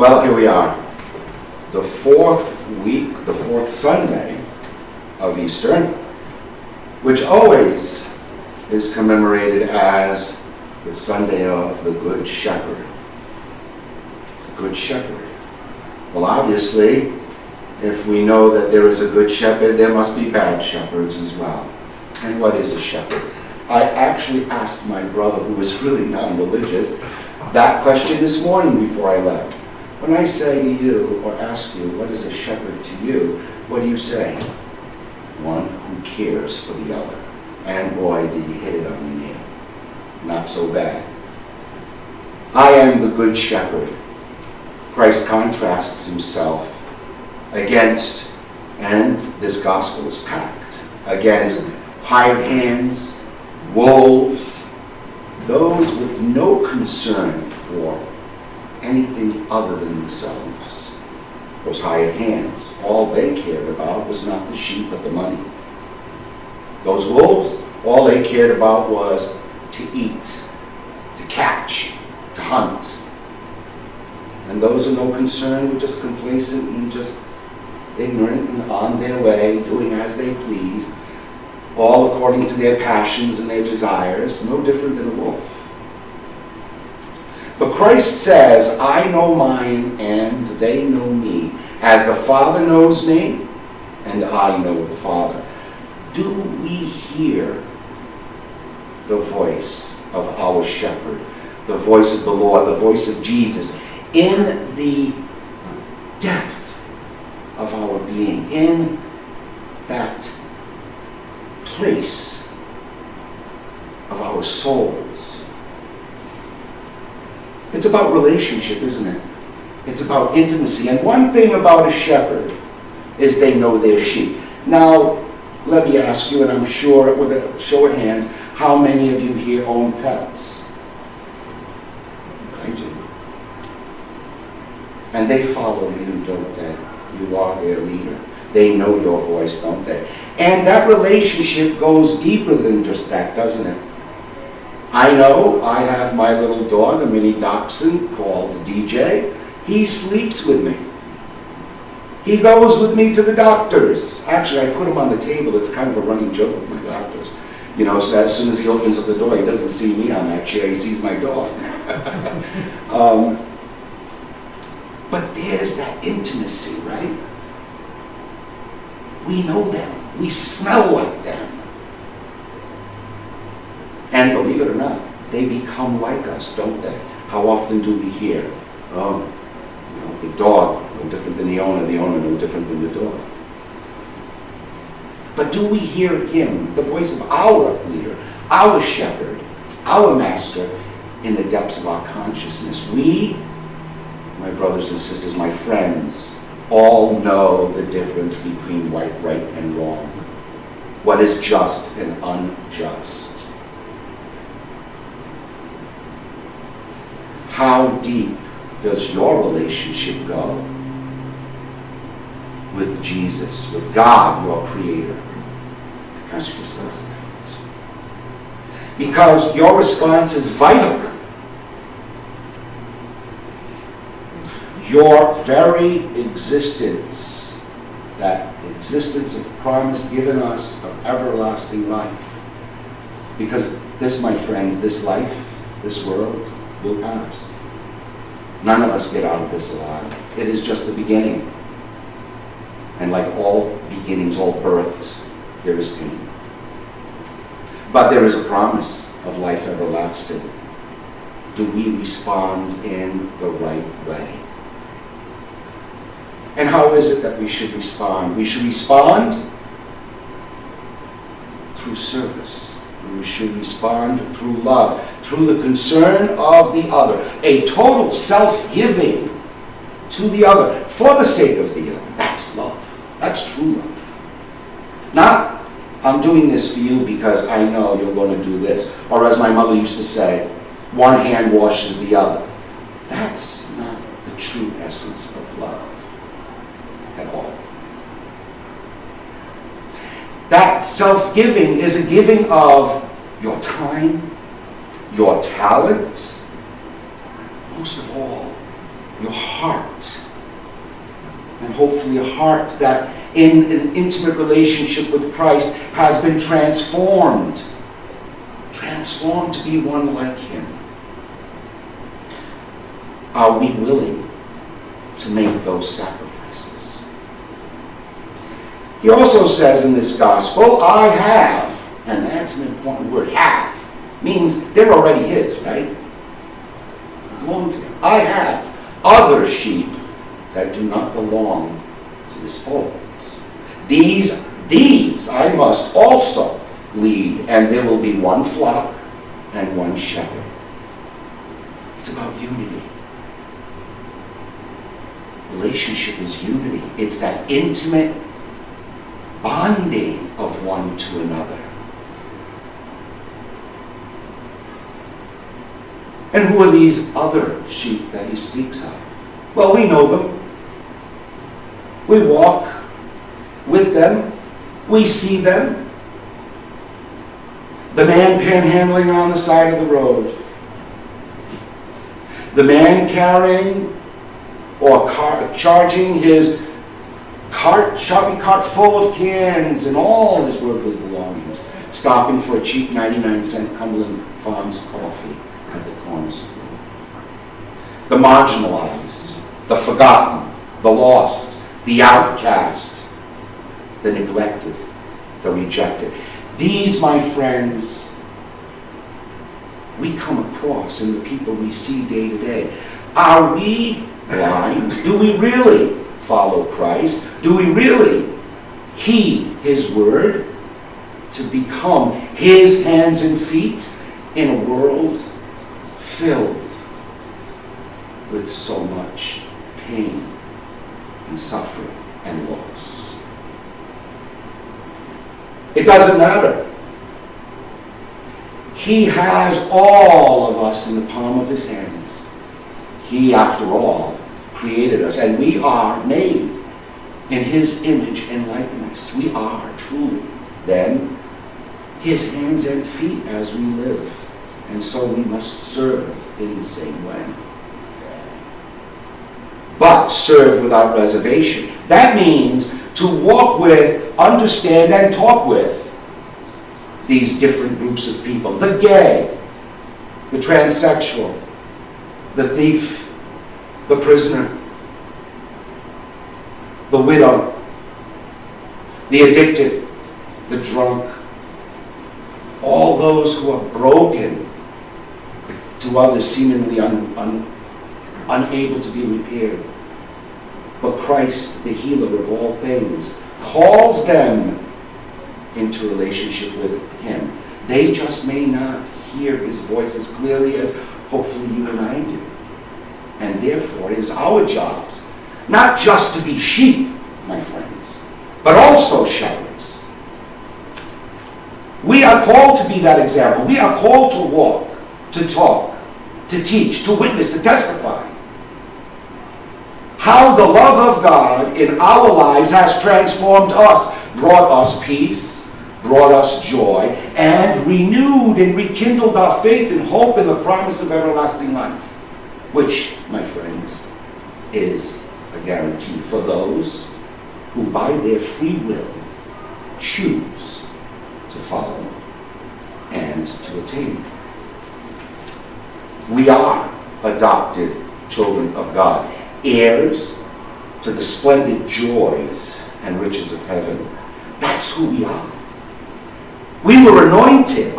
Well, here we are. The fourth week, the fourth Sunday of Easter, which always is commemorated as the Sunday of the Good Shepherd. The Good Shepherd. Well, obviously, if we know that there is a good shepherd, there must be bad shepherds as well. And what is a shepherd? I actually asked my brother, who is really non-religious, that question this morning before I left. When I say to you or ask you, what is a shepherd to you, what do you say? One who cares for the other. And boy, did you hit it on the nail. Not so bad. I am the good shepherd. Christ contrasts himself against, and this gospel is packed, against hired hands, wolves, those with no concern for anything other than themselves. Those hired hands, all they cared about was not the sheep but the money. Those wolves, all they cared about was to eat, to catch, to hunt. And those with no concern were just complacent and just ignorant and on their way, doing as they pleased, all according to their passions and their desires, no different than a wolf. But Christ says, I know mine and they know me, as the Father knows me and I know the Father. Do we hear the voice of our shepherd, the voice of the Lord, the voice of Jesus, in the depth of our being, in that place of our souls? It's about relationship, isn't it? It's about intimacy. And one thing about a shepherd is they know their sheep. Now, let me ask you, and I'm sure with a show of hands, how many of you here own pets? I do. And they follow you, don't they? You are their leader. They know your voice, don't they? And that relationship goes deeper than just that, doesn't it? I know I have my little dog, a mini dachshund called DJ. He sleeps with me. He goes with me to the doctors. Actually, I put him on the table. It's kind of a running joke with my doctors. You know, so as soon as he opens up the door, he doesn't see me on that chair. He sees my dog. But there's that intimacy, right? We know them. We smell like them. And believe it or not, they become like us, don't they? How often do we hear, oh, you know, the dog, no different than the owner no different than the dog. But do we hear him, the voice of our leader, our shepherd, our master, in the depths of our consciousness? We, my brothers and sisters, my friends, all know the difference between right and wrong, what is just and unjust. How deep does your relationship go with Jesus, with God, your Creator? Ask yourselves that. Because your response is vital. Your very existence, that existence of promise given us of everlasting life. Because this, my friends, this life, this world, will pass. None of us get out of this alive. It is just the beginning. And like all beginnings, all births, there is pain. But there is a promise of life everlasting. Do we respond in the right way? And how is it that we should respond? We should respond through service. We should respond through love, through the concern of the other, a total self-giving to the other for the sake of the other. That's love. That's true love. Not, I'm doing this for you because I know you're going to do this. Or as my mother used to say, one hand washes the other. That's not the true essence of love at all. That self-giving is a giving of your time, your talents, most of all, your heart. And hopefully a heart that in an intimate relationship with Christ has been transformed. Transformed to be one like him. Are we willing to make those sacrifices? He also says in this gospel, I have, and that's an important word, have, means they're already his, right? They belong to him. I have other sheep that do not belong to this fold. These I must also lead, and there will be one flock and one shepherd. It's about unity. Relationship is unity. It's that intimate bonding of one to another. And who are these other sheep that he speaks of? Well, we know them. We walk with them. We see them. The man panhandling on the side of the road. The man carrying or charging his shopping cart full of cans and all his worldly belongings, stopping for a cheap 99-cent Cumberland Farms coffee at the corner store. The marginalized, the forgotten, the lost, the outcast, the neglected, the rejected. These, my friends, we come across in the people we see day to day. Are we blind? Do we really follow Christ? Do we really heed his word to become his hands and feet in a world filled with so much pain and suffering and loss? It doesn't matter. He has all of us in the palm of his hands. He, after all, created us, and we are made in his image and likeness. We are truly, then, his hands and feet as we live. And so we must serve in the same way. But serve without reservation. That means to walk with, understand, and talk with these different groups of people. The gay, the transsexual, the thief, the prisoner, the widow, the addicted, the drunk, all those who are broken, to others seemingly unable to be repaired. But Christ, the healer of all things, calls them into relationship with him. They just may not hear his voice as clearly as hopefully you and I do. And therefore, it is our jobs not just to be sheep, my friends, but also shepherds. We are called to be that example. We are called to walk, to talk, to teach, to witness, to testify. How the love of God in our lives has transformed us, brought us peace, brought us joy, and renewed and rekindled our faith and hope in the promise of everlasting life, which, my friends, is a guarantee for those who by their free will choose to follow and to attain. We are adopted children of God, heirs to the splendid joys and riches of heaven. That's who we are. We were anointed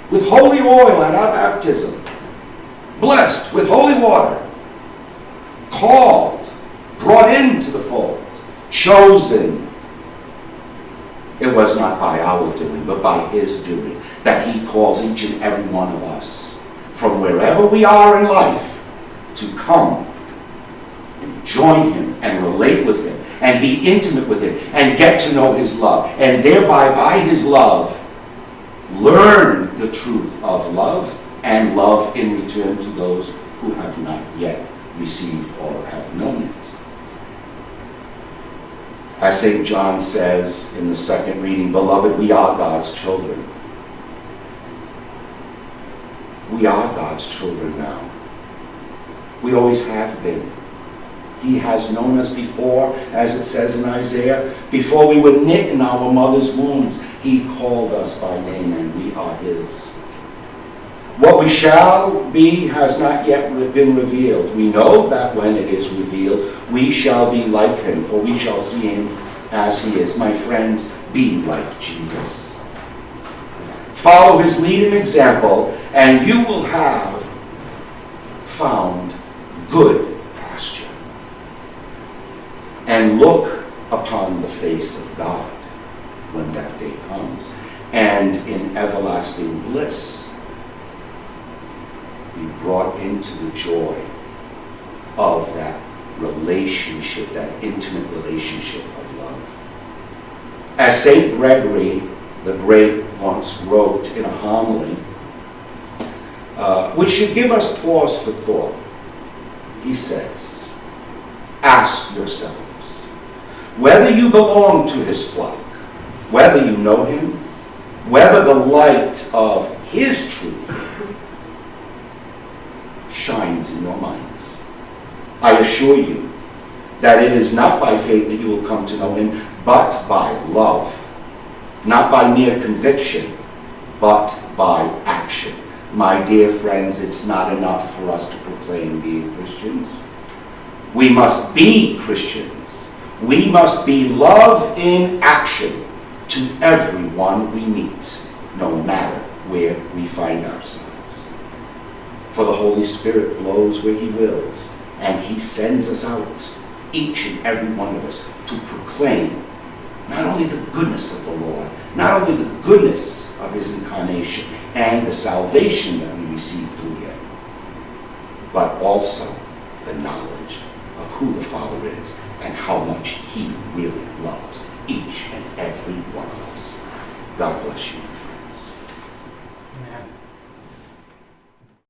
with holy oil at our baptism, blessed with holy water, called, brought into the fold, chosen. It was not by our doing, but by his doing, that he calls each and every one of us from wherever we are in life to come and join him and relate with him and be intimate with him and get to know his love, and thereby, by his love, learn the truth of love and love in return to those who have not yet received or have known it. As St. John says in the second reading, beloved, we are God's children. We are God's children now. We always have been. He has known us before, as it says in Isaiah, before we were knit in our mother's wombs. He called us by name, and we are his. What we shall be has not yet been revealed. We know that when it is revealed, we shall be like him, for we shall see him as he is. My friends, be like Jesus. Follow his lead and example, and you will have found good pasture. And look upon the face of God when that day comes, and in everlasting bliss be brought into the joy of that relationship, that intimate relationship of love. As St. Gregory the Great once wrote in a homily, which should give us pause for thought, he says, ask yourselves whether you belong to his flock, whether you know him, whether the light of his truth shines in your minds. I assure you that it is not by faith that you will come to know him, but by love. Not by mere conviction, but by action. My dear friends, it's not enough for us to proclaim being Christians. We must be Christians. We must be love in action to everyone we meet, no matter where we find ourselves. For the Holy Spirit blows where he wills, and he sends us out, each and every one of us, to proclaim not only the goodness of the Lord, not only the goodness of his incarnation and the salvation that we receive through him, but also the knowledge of who the Father is and how much he really loves each and every one of us. God bless you, my friends. Amen.